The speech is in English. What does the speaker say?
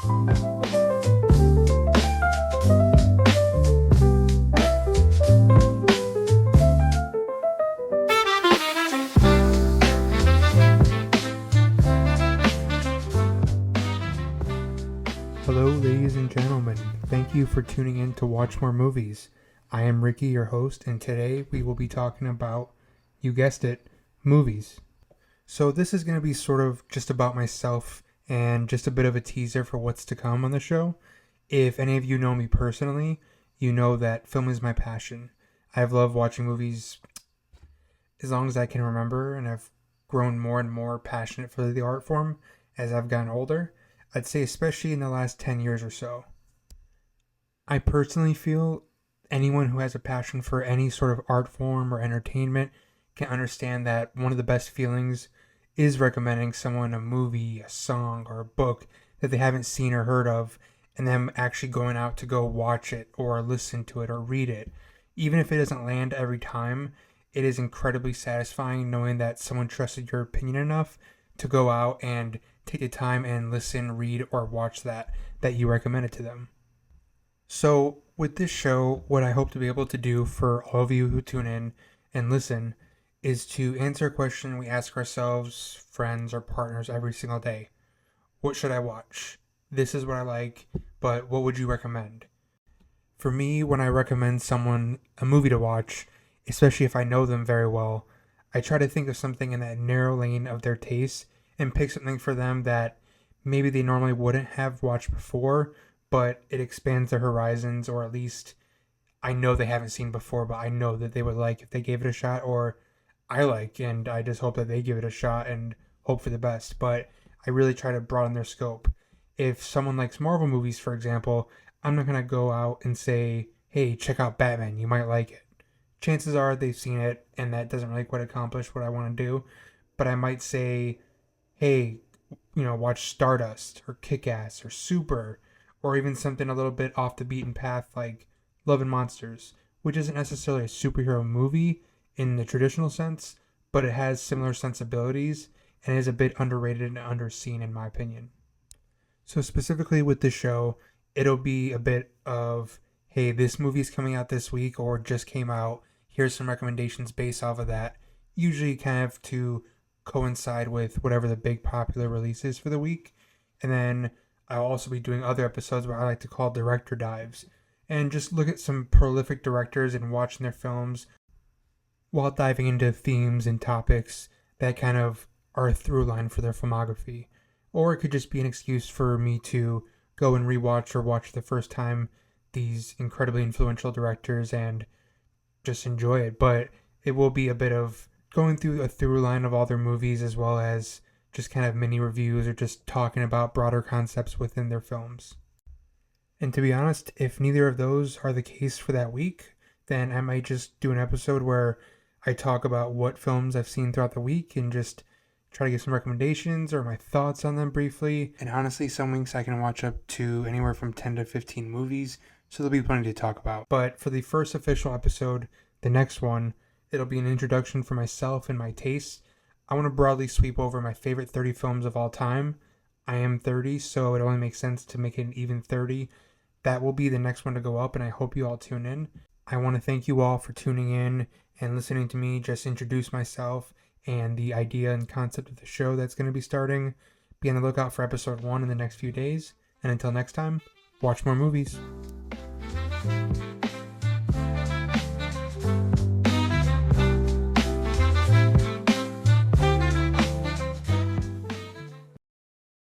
Hello, ladies and gentlemen. Thank you for tuning in to Watch More Movies. I am Ricky, your host, and today we will be talking about, you guessed it, movies. So this is going to be sort of just about myself and just a bit of a teaser for what's to come on the show. If any of you know me personally, you know that film is my passion. I've loved watching movies as long as I can remember, and I've grown more and more passionate for the art form as I've gotten older. I'd say especially in the last 10 years or so. I personally feel anyone who has a passion for any sort of art form or entertainment can understand that one of the best feelings is recommending someone a movie, a song, or a book that they haven't seen or heard of, and them actually going out to go watch it or listen to it or read it. Even if it doesn't land every time, it is incredibly satisfying knowing that someone trusted your opinion enough to go out and take the time and listen, read, or watch that you recommended to them. So with this show, what I hope to be able to do for all of you who tune in and listen is to answer a question we ask ourselves, friends, or partners every single day. What should I watch? This is what I like, but what would you recommend? For me, when I recommend someone a movie to watch, especially if I know them very well, I try to think of something in that narrow lane of their taste and pick something for them that maybe they normally wouldn't have watched before, but it expands their horizons, or at least I know they haven't seen before, but I know that they would like if they gave it a shot, or I like, and I just hope that they give it a shot and hope for the best. But I really try to broaden their scope. If someone likes Marvel movies, for example, I'm not going to go out and say, hey, check out Batman, you might like it. Chances are they've seen it, and that doesn't really quite accomplish what I want to do. But I might say, hey, watch Stardust or Kick-Ass or Super, or even something a little bit off the beaten path like Love and Monsters, which isn't necessarily a superhero movie in the traditional sense, but it has similar sensibilities and is a bit underrated and underseen in my opinion. So specifically with this show, it'll be a bit of, hey, this movie's coming out this week or just came out, here's some recommendations based off of that, usually kind of to coincide with whatever the big popular release is for the week. And then I'll also be doing other episodes where I like to call director dives and just look at some prolific directors and watching their films while diving into themes and topics that kind of are a through line for their filmography. Or it could just be an excuse for me to go and rewatch or watch the first time these incredibly influential directors and just enjoy it. But it will be a bit of going through a through line of all their movies, as well as just kind of mini reviews or just talking about broader concepts within their films. And to be honest, if neither of those are the case for that week, then I might just do an episode where I talk about what films I've seen throughout the week and just try to give some recommendations or my thoughts on them briefly. And honestly, some weeks I can watch up to anywhere from 10 to 15 movies, so there'll be plenty to talk about. But for the first official episode, the next one, it'll be an introduction for myself and my tastes. I want to broadly sweep over my favorite 30 films of all time. I am 30, so it only makes sense to make it an even 30. That will be the next one to go up, and I hope you all tune in. I want to thank you all for tuning in and listening to me just introduce myself and the idea and concept of the show that's going to be starting. Be on the lookout for episode 1 in the next few days. And until next time, watch more movies.